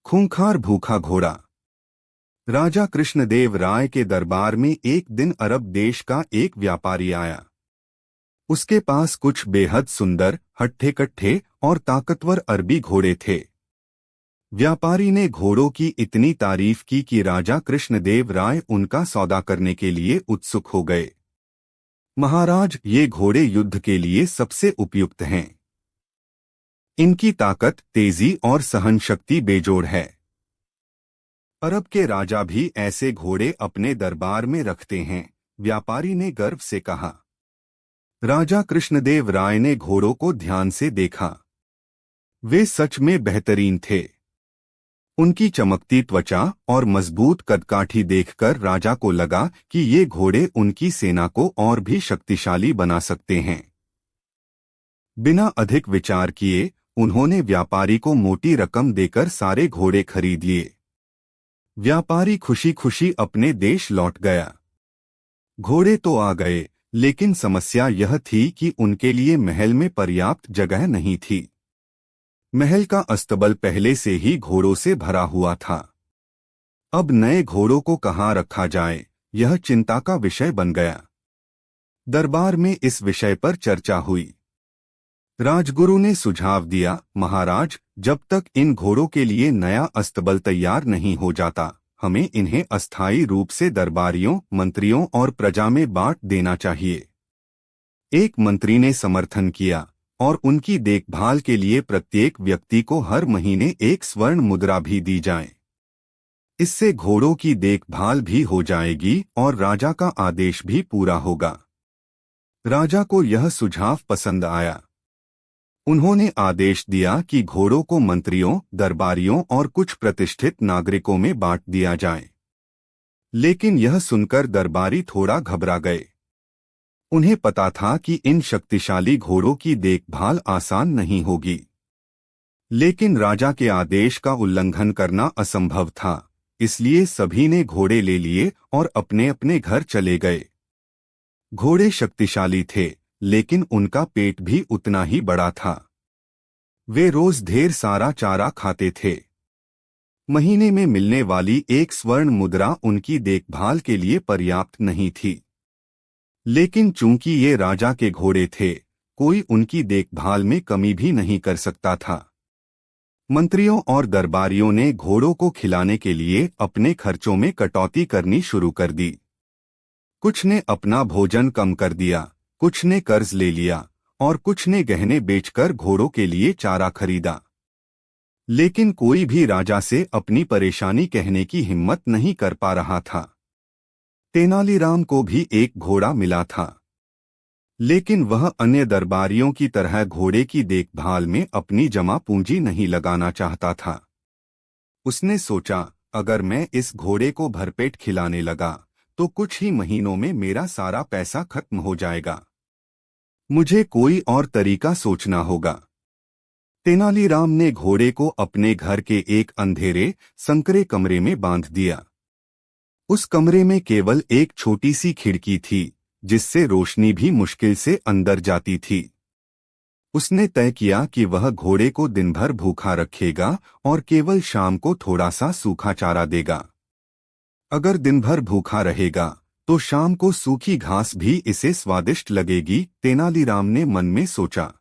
खूंखार भूखा घोड़ा। राजा कृष्णदेव राय के दरबार में एक दिन अरब देश का एक व्यापारी आया। उसके पास कुछ बेहद सुंदर, हट्ठे-कट्ठे और ताकतवर अरबी घोड़े थे। व्यापारी ने घोड़ों की इतनी तारीफ की कि राजा कृष्णदेव राय उनका सौदा करने के लिए उत्सुक हो गए। महाराज, ये घोड़े युद्ध के लिए सबसे उपयुक्त हैं। इनकी ताकत, तेजी और सहन शक्ति बेजोड़ है। अरब के राजा भी ऐसे घोड़े अपने दरबार में रखते हैं, व्यापारी ने गर्व से कहा। राजा कृष्णदेव राय ने घोड़ों को ध्यान से देखा। वे सच में बेहतरीन थे। उनकी चमकती त्वचा और मजबूत कदकाठी देखकर राजा को लगा कि ये घोड़े उनकी सेना को और भी शक्तिशाली बना सकते हैं। बिना अधिक विचार किए उन्होंने व्यापारी को मोटी रकम देकर सारे घोड़े खरीद लिए। व्यापारी खुशी खुशी अपने देश लौट गया। घोड़े तो आ गए, लेकिन समस्या यह थी कि उनके लिए महल में पर्याप्त जगह नहीं थी। महल का अस्तबल पहले से ही घोड़ों से भरा हुआ था। अब नए घोड़ों को कहाँ रखा जाए, यह चिंता का विषय बन गया। दरबार में इस विषय पर चर्चा हुई। राजगुरु ने सुझाव दिया, महाराज, जब तक इन घोड़ों के लिए नया अस्तबल तैयार नहीं हो जाता, हमें इन्हें अस्थायी रूप से दरबारियों, मंत्रियों और प्रजा में बांट देना चाहिए। एक मंत्री ने समर्थन किया और उनकी देखभाल के लिए प्रत्येक व्यक्ति को हर महीने एक स्वर्ण मुद्रा भी दी जाए। इससे घोड़ों की देखभाल भी हो जाएगी और राजा का आदेश भी पूरा होगा। राजा को यह सुझाव पसंद आया। उन्होंने आदेश दिया कि घोड़ों को मंत्रियों, दरबारियों और कुछ प्रतिष्ठित नागरिकों में बांट दिया जाए। लेकिन यह सुनकर दरबारी थोड़ा घबरा गए। उन्हें पता था कि इन शक्तिशाली घोड़ों की देखभाल आसान नहीं होगी। लेकिन राजा के आदेश का उल्लंघन करना असंभव था, इसलिए सभी ने घोड़े ले लिए और अपने अपने घर चले गए। घोड़े शक्तिशाली थे, लेकिन उनका पेट भी उतना ही बड़ा था। वे रोज ढेर सारा चारा खाते थे। महीने में मिलने वाली एक स्वर्ण मुद्रा उनकी देखभाल के लिए पर्याप्त नहीं थी। लेकिन चूंकि ये राजा के घोड़े थे, कोई उनकी देखभाल में कमी भी नहीं कर सकता था। मंत्रियों और दरबारियों ने घोड़ों को खिलाने के लिए अपने खर्चों में कटौती करनी शुरू कर दी। कुछ ने अपना भोजन कम कर दिया, कुछ ने कर्ज ले लिया और कुछ ने गहने बेचकर घोड़ों के लिए चारा खरीदा। लेकिन कोई भी राजा से अपनी परेशानी कहने की हिम्मत नहीं कर पा रहा था। तेनालीराम को भी एक घोड़ा मिला था, लेकिन वह अन्य दरबारियों की तरह घोड़े की देखभाल में अपनी जमा पूंजी नहीं लगाना चाहता था। उसने सोचा, अगर मैं इस घोड़े को भरपेट खिलाने लगा तो कुछ ही महीनों में मेरा सारा पैसा खत्म हो जाएगा। मुझे कोई और तरीका सोचना होगा। तेनालीराम ने घोड़े को अपने घर के एक अंधेरे, संकरे कमरे में बांध दिया। उस कमरे में केवल एक छोटी सी खिड़की थी, जिससे रोशनी भी मुश्किल से अंदर जाती थी। उसने तय किया कि वह घोड़े को दिन भर भूखा रखेगा और केवल शाम को थोड़ा सा सूखा चारा देगा। अगर दिन भर भूखा रहेगा तो शाम को सूखी घास भी इसे स्वादिष्ट लगेगी, तेनालीराम ने मन में सोचा।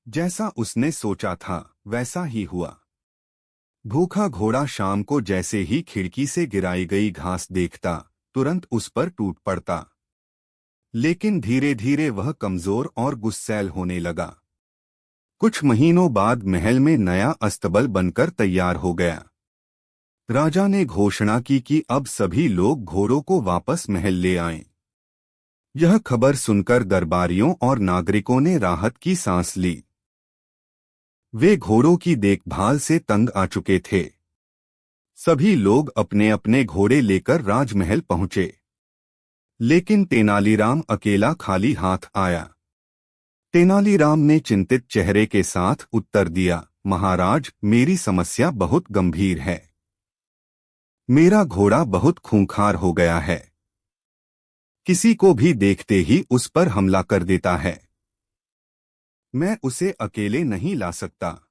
जैसा उसने सोचा था वैसा ही हुआ। भूखा घोड़ा शाम को जैसे ही खिड़की से गिराई गई घास देखता, तुरंत उस पर टूट पड़ता। लेकिन धीरे धीरे वह कमजोर और गुस्सैल होने लगा। कुछ महीनों बाद महल में नया अस्तबल बनकर तैयार हो गया। राजा ने घोषणा की कि अब सभी लोग घोड़ों को वापस महल ले आएं। यह खबर सुनकर दरबारियों और नागरिकों ने राहत की सांस ली। वे घोड़ों की देखभाल से तंग आ चुके थे। सभी लोग अपने अपने घोड़े लेकर राजमहल पहुंचे। लेकिन तेनालीराम अकेला खाली हाथ आया। तेनालीराम ने चिंतित चेहरे के साथ उत्तर दिया, महाराज, मेरी समस्या बहुत गंभीर है। मेरा घोड़ा बहुत खूंखार हो गया है। किसी को भी देखते ही उस पर हमला कर देता है। मैं उसे अकेले नहीं ला सकता।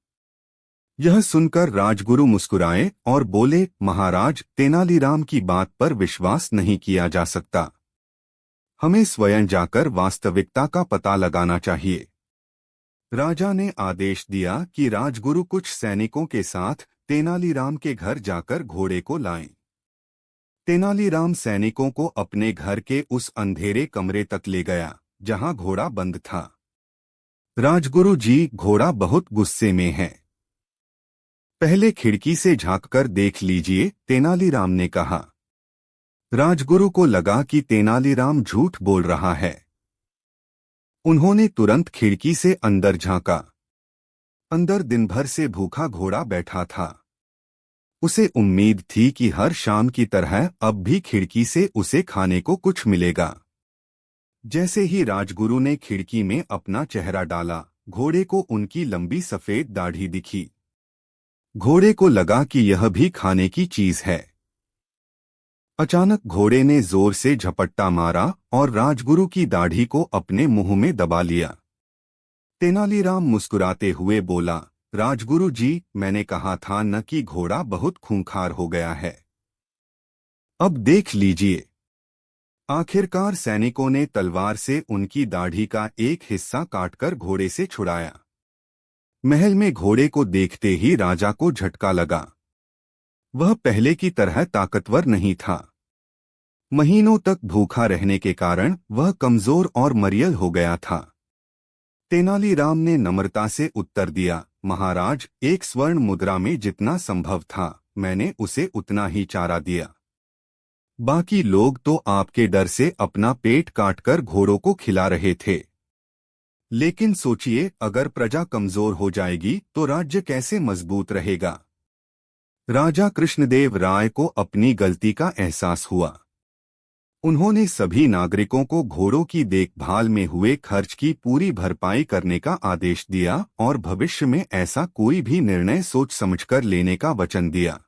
यह सुनकर राजगुरु मुस्कुराए और बोले, महाराज, तेनालीराम की बात पर विश्वास नहीं किया जा सकता। हमें स्वयं जाकर वास्तविकता का पता लगाना चाहिए। राजा ने आदेश दिया कि राजगुरु कुछ सैनिकों के साथ तेनालीराम के घर जाकर घोड़े को लाएं। तेनालीराम सैनिकों को अपने घर के उस अंधेरे कमरे तक ले गया जहां घोड़ा बंद था। राजगुरु जी, घोड़ा बहुत गुस्से में है। पहले खिड़की से झांककर देख लीजिए, तेनालीराम ने कहा। राजगुरु को लगा कि तेनालीराम झूठ बोल रहा है। उन्होंने तुरंत खिड़की से अंदर झांका। अंदर दिन भर से भूखा घोड़ा बैठा था। उसे उम्मीद थी कि हर शाम की तरह अब भी खिड़की से उसे खाने को कुछ मिलेगा। जैसे ही राजगुरु ने खिड़की में अपना चेहरा डाला, घोड़े को उनकी लंबी सफेद दाढ़ी दिखी। घोड़े को लगा कि यह भी खाने की चीज है। अचानक घोड़े ने जोर से झपट्टा मारा और राजगुरु की दाढ़ी को अपने मुंह में दबा लिया। तेनालीराम मुस्कुराते हुए बोला, राजगुरु जी, मैंने कहा था न कि घोड़ा बहुत खूंखार हो गया है। अब देख लीजिए। आखिरकार सैनिकों ने तलवार से उनकी दाढ़ी का एक हिस्सा काटकर घोड़े से छुड़ाया। महल में घोड़े को देखते ही राजा को झटका लगा। वह पहले की तरह ताकतवर नहीं था। महीनों तक भूखा रहने के कारण वह कमजोर और मरियल हो गया था। तेनालीराम ने नम्रता से उत्तर दिया, महाराज, एक स्वर्ण मुद्रा में जितना संभव था मैंने उसे उतना ही चारा दिया। बाकी लोग तो आपके डर से अपना पेट काटकर घोड़ों को खिला रहे थे। लेकिन सोचिए, अगर प्रजा कमजोर हो जाएगी तो राज्य कैसे मजबूत रहेगा। राजा कृष्णदेव राय को अपनी गलती का एहसास हुआ। उन्होंने सभी नागरिकों को घोड़ों की देखभाल में हुए खर्च की पूरी भरपाई करने का आदेश दिया और भविष्य में ऐसा कोई भी निर्णय सोच समझकर लेने का वचन दिया।